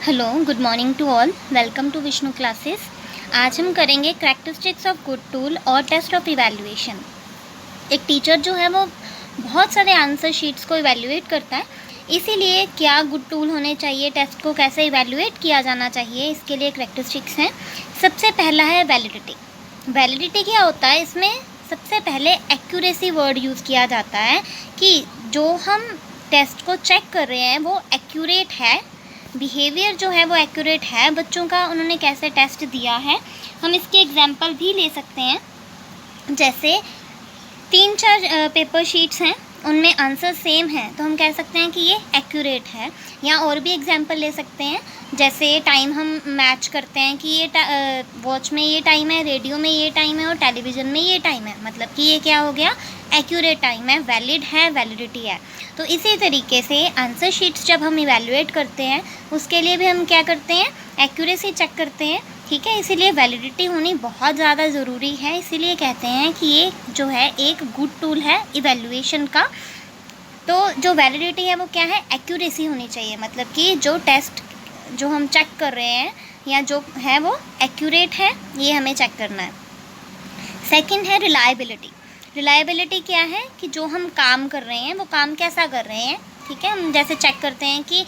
Hello, good morning to all. Welcome to Vishnu classes. आज हम करेंगे करैक्टरिस्टिक्स ऑफ गुड टूल और टेस्ट ऑफ इवैल्यूएशन। एक टीचर जो है वो बहुत सारे आंसर शीट्स को इवैल्यूएट करता है, इसीलिए क्या गुड टूल होने चाहिए, टेस्ट को कैसे इवैल्यूएट किया जाना चाहिए, इसके लिए करैक्टरिस्टिक्स हैं। सबसे पहला है वैलिडिटी। वैलिडिटी क्या होता है? इसमें सबसे पहले एक्यूरेसी वर्ड यूज़ किया जाता है कि जो हम टेस्ट को चेक कर रहे हैं वो एक्यूरेट है, बिहेवियर जो है वो एक्यूरेट है बच्चों का, उन्होंने कैसे टेस्ट दिया है। हम इसके एग्जांपल भी ले सकते हैं। जैसे 3-4 पेपर शीट्स हैं, उनमें आंसर सेम है तो हम कह सकते हैं कि ये एक्यूरेट है। या और भी एग्जांपल ले सकते हैं, जैसे टाइम हम मैच करते हैं कि ये वॉच में ये टाइम है, रेडियो में ये टाइम है और टेलीविज़न में ये टाइम है, मतलब कि ये क्या हो गया, एक्यूरेट टाइम है, वैलिड है, वैलिडिटी है। तो इसी तरीके से आंसर शीट्स जब हम इवैल्यूएट करते हैं उसके लिए भी हम क्या करते हैं, एक्यूरेसी चेक करते हैं। ठीक है, इसीलिए वैलिडिटी होनी बहुत ज़्यादा ज़रूरी है। इसीलिए कहते हैं कि ये जो है एक गुड टूल है इवैल्यूएशन का। तो जो वैलिडिटी है वो क्या है, एक्यूरेसी होनी चाहिए, मतलब कि जो टेस्ट जो हम चेक कर रहे हैं या जो है वो एक्यूरेट है, ये हमें चेक करना है। सेकंड है रिलायबिलिटी। रिलायबिलिटी क्या है कि जो हम काम कर रहे हैं वो काम कैसा कर रहे हैं। ठीक है, हम जैसे चेक करते हैं कि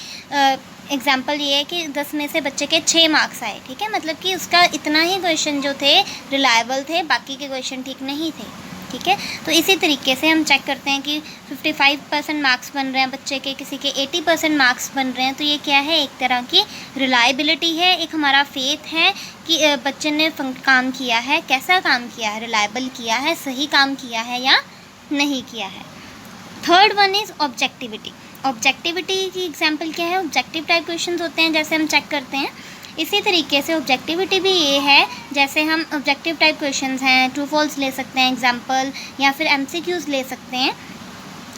एग्जाम्पल ये है कि 10 में से बच्चे के 6 मार्क्स आए। ठीक है, मतलब कि उसका इतना ही क्वेश्चन जो थे रिलायबल थे, बाकी के क्वेश्चन ठीक नहीं थे। ठीक है, तो इसी तरीके से हम चेक करते हैं कि 55% मार्क्स बन रहे हैं बच्चे के, किसी के 80% मार्क्स बन रहे हैं, तो ये क्या है, एक तरह की रिलायबिलिटी है, एक हमारा फेथ है कि बच्चे ने काम किया है, कैसा काम किया है, रिलायबल किया है, सही काम किया है या नहीं किया है। Third one is objectivity. Objectivity की एग्जांपल क्या है, ऑब्जेक्टिव टाइप क्वेश्चंस होते हैं जैसे हम चेक करते हैं। इसी तरीके से ऑब्जेक्टिविटी भी ये है, जैसे हम ऑब्जेक्टिव टाइप क्वेश्चंस हैं, ट्रू फॉल्स ले सकते हैं एग्जांपल, या फिर एमसीक्यूज़ ले सकते हैं।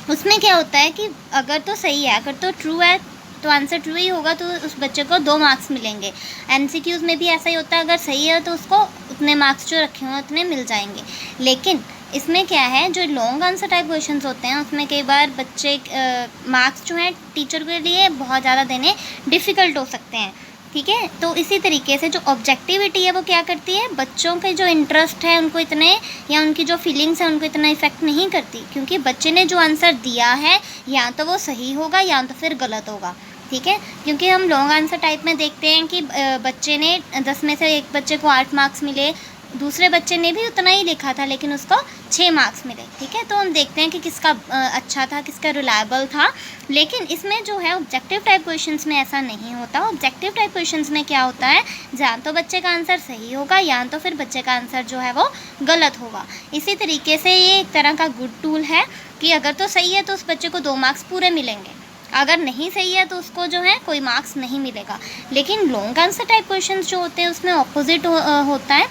उसमें क्या होता है कि अगर तो सही है, अगर तो ट्रू है तो आंसर ट्रू ही होगा, तो उस बच्चे को 2 मार्क्स मिलेंगे। एमसीक्यूज़ में भी ऐसा ही होता है, अगर सही है तो उसको उतने मार्क्स जो रखे हुए उतने मिल जाएंगे। लेकिन इसमें क्या है, जो लॉन्ग आंसर टाइप क्वेश्चंस होते हैं उसमें कई बार बच्चे मार्क्स जो हैं टीचर के लिए बहुत ज़्यादा देने डिफ़िकल्ट हो सकते हैं। ठीक है, तो इसी तरीके से जो ऑब्जेक्टिविटी है वो क्या करती है, बच्चों के जो इंटरेस्ट है उनको इतने, या उनकी जो फीलिंग्स है उनको इतना इफेक्ट नहीं करती, क्योंकि बच्चे ने जो आंसर दिया है या तो वो सही होगा या तो फिर गलत होगा। ठीक है, क्योंकि हम लॉन्ग आंसर टाइप में देखते हैं कि बच्चे ने 10 में से एक बच्चे को 8 मार्क्स मिले, दूसरे बच्चे ने भी उतना ही लिखा था लेकिन उसको 6 मार्क्स मिले। ठीक है, तो हम देखते हैं कि किसका अच्छा था, किसका रिलायबल था। लेकिन इसमें जो है ऑब्जेक्टिव टाइप क्वेश्चंस में ऐसा नहीं होता। ऑब्जेक्टिव टाइप क्वेश्चंस में क्या होता है, या तो बच्चे का आंसर सही होगा या तो फिर बच्चे का आंसर जो है वो गलत होगा। इसी तरीके से ये एक तरह का गुड टूल है कि अगर तो सही है तो उस बच्चे को 2 मार्क्स पूरे मिलेंगे, अगर नहीं सही है तो उसको जो है कोई मार्क्स नहीं मिलेगा। लेकिन लॉन्ग आंसर टाइप क्वेश्चंस जो होते हैं उसमें ऑपोजिट होता है,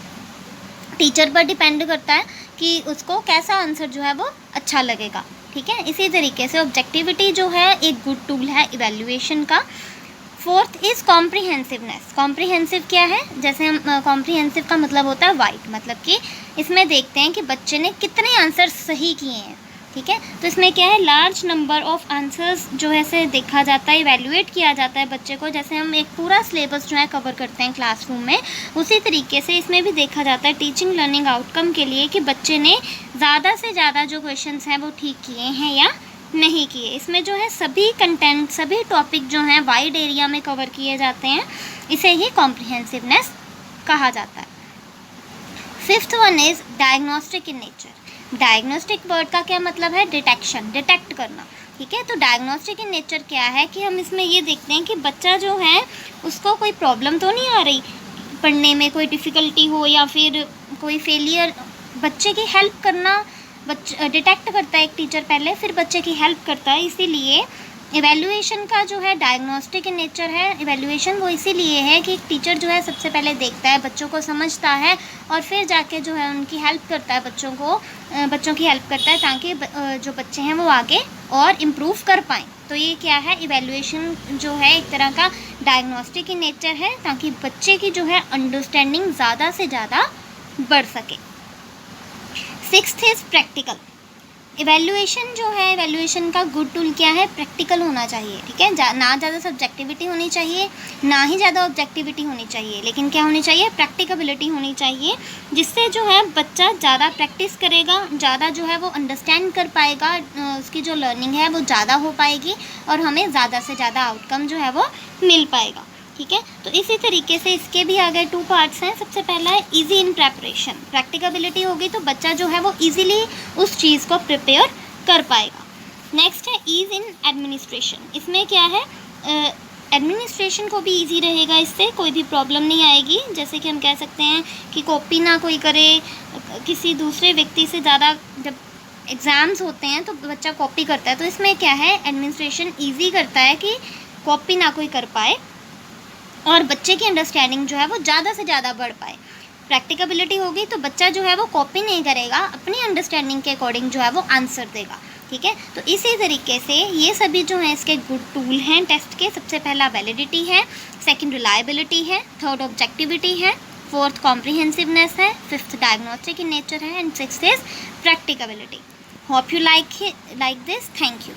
टीचर पर डिपेंड करता है कि उसको कैसा आंसर जो है वो अच्छा लगेगा। ठीक है, इसी तरीके से ऑब्जेक्टिविटी जो है एक गुड टूल है इवैल्यूएशन का। Fourth is comprehensiveness. कॉम्प्रिहेंसिव क्या है, जैसे हम कॉम्प्रिहेंसिव का मतलब होता है वाइड, मतलब कि इसमें देखते हैं कि बच्चे ने कितने आंसर सही किए हैं। ठीक है, तो इसमें क्या है, लार्ज नंबर ऑफ आंसर्स जो है से देखा जाता है, इवैल्यूएट किया जाता है बच्चे को। जैसे हम एक पूरा सिलेबस जो है कवर करते हैं क्लासरूम में, उसी तरीके से इसमें भी देखा जाता है टीचिंग लर्निंग आउटकम के लिए कि बच्चे ने ज़्यादा से ज़्यादा जो क्वेश्चंस हैं वो ठीक किए हैं या नहीं किए। इसमें जो है सभी कंटेंट, सभी टॉपिक जो हैं वाइड एरिया में कवर किए जाते हैं, इसे ही कॉम्प्रिहेंसिवनेस कहा जाता है। Fifth one is diagnostic in nature. Diagnostic word का क्या मतलब है, डिटेक्शन, डिटेक्ट करना। ठीक है, तो डायग्नोस्टिक इन नेचर क्या है कि हम इसमें ये देखते हैं कि बच्चा जो है उसको कोई प्रॉब्लम तो नहीं आ रही पढ़ने में, कोई डिफ़िकल्टी हो या फिर कोई फेलियर, बच्चे की हेल्प करना डिटेक्ट करता है एक टीचर पहले, फिर बच्चे की हेल्प करता है। इसीलिए इवैल्यूएशन का जो है डायग्नोस्टिक इन नेचर है इवैल्यूएशन, वो इसीलिए है कि एक टीचर जो है सबसे पहले देखता है, बच्चों को समझता है और फिर जाके जो है उनकी हेल्प करता है, बच्चों की हेल्प करता है ताकि जो बच्चे हैं वो आगे और इम्प्रूव कर पाएँ। तो ये क्या है, इवैल्यूएशन जो है एक तरह का डायग्नोस्टिक इन नेचर है, ताकि बच्चे की जो है अंडरस्टैंडिंग ज़्यादा से ज़्यादा बढ़ सके। Sixth is practical. इवैल्यूएशन जो है, इवैल्यूएशन का गुड टूल क्या है, प्रैक्टिकल होना चाहिए, ठीक है। ना ज़्यादा सब्जेक्टिविटी होनी चाहिए, ना ही ज़्यादा ऑब्जेक्टिविटी होनी चाहिए, लेकिन क्या होनी चाहिए, प्रैक्टिकबिलिटी होनी चाहिए, जिससे जो है बच्चा ज़्यादा प्रैक्टिस करेगा, ज़्यादा जो है वो अंडरस्टैंड कर पाएगा, उसकी जो लर्निंग है वो ज़्यादा हो पाएगी और हमें ज़्यादा से ज़्यादा आउटकम जो है वो मिल पाएगा, ठीक है। तो इसी तरीके से इसके भी आगे 2 पार्ट्स हैं। सबसे पहला है इजी इन प्रेपरेशन। प्रैक्टिकबिलिटी होगी तो बच्चा जो है वो इजीली उस चीज़ को प्रिपेयर कर पाएगा। नेक्स्ट है ईज इन एडमिनिस्ट्रेशन। इसमें क्या है, एडमिनिस्ट्रेशन को भी इजी रहेगा, इससे कोई भी प्रॉब्लम नहीं आएगी। जैसे कि हम कह सकते हैं कि कॉपी ना कोई करे, किसी दूसरे व्यक्ति से ज़्यादा, जब एग्ज़ाम्स होते हैं तो बच्चा कॉपी करता है, तो इसमें क्या है, एडमिनिस्ट्रेशन ईजी करता है कि कॉपी ना कोई कर पाए और बच्चे की अंडरस्टैंडिंग जो है वो ज़्यादा से ज़्यादा बढ़ पाए। प्रैक्टिकबिलिटी होगी तो बच्चा जो है वो कॉपी नहीं करेगा, अपनी अंडरस्टैंडिंग के अकॉर्डिंग जो है वो आंसर देगा, ठीक है। तो इसी तरीके से ये सभी जो हैं इसके गुड टूल हैं टेस्ट के। सबसे पहला वैलिडिटी है, सेकंड रिलायबिलिटी है, थर्ड ऑब्जेक्टिविटी है, फोर्थ कॉम्प्रिहेंसिवनेस है, फिफ्थ डायग्नोस्टिक इन नेचर है and sixth is practicability. Hope you like this. Thank you.